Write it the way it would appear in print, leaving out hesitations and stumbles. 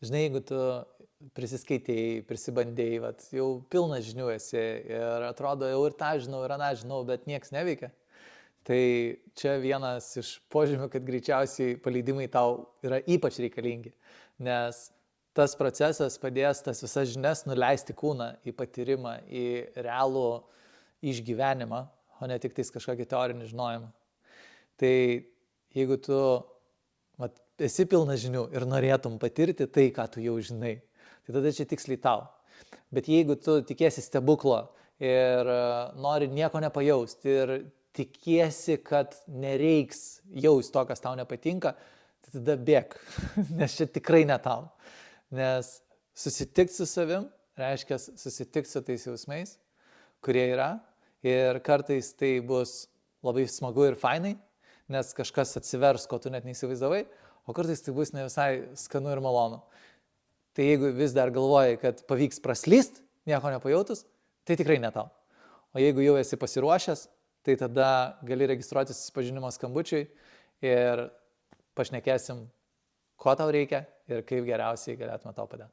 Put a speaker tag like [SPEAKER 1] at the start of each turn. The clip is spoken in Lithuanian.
[SPEAKER 1] Žinai, jeigu tu prisiskaitėjai, prisibandėjai, vat, jau pilnas žinių esi ir atrodo jau ir tą žinau, ir aną žinau, bet nieks neveikia. Tai čia vienas iš požymių, kad greičiausiai paleidimai tau yra ypač reikalingi, nes tas procesas padės tas visas žinias nuleisti kūną į patyrimą, į realų išgyvenimą, o ne tik tais kažkokį teorinį žinojimą. Tai jeigu tu esi pilnas žinių ir norėtum patirti tai, ką tu jau žinai, tai tada čia tiksliai tau. Bet jeigu tu tikiesi stebuklo ir nori nieko nepajausti ir tikiesi, kad nereiks jausti to, kas tau nepatinka, tai tada bėk, nes čia tikrai ne tau. Nes susitikti su savim reiškia susitikti su tais jausmais, kurie yra, ir kartais tai bus labai smagu ir fainai, nes kažkas atsivers, ko tu net neįsivaizdavai, o kartais tai bus ne visai skanu ir malonu. Tai jeigu vis dar galvoji, kad pavyks praslyst, nieko nepajautus, tai tikrai ne tau. O jeigu jau esi pasiruošęs, tai tada gali registruoti susipažinimo skambučiui ir pašnekėsim, ko tau reikia ir kaip geriausiai galėtume tau padėti.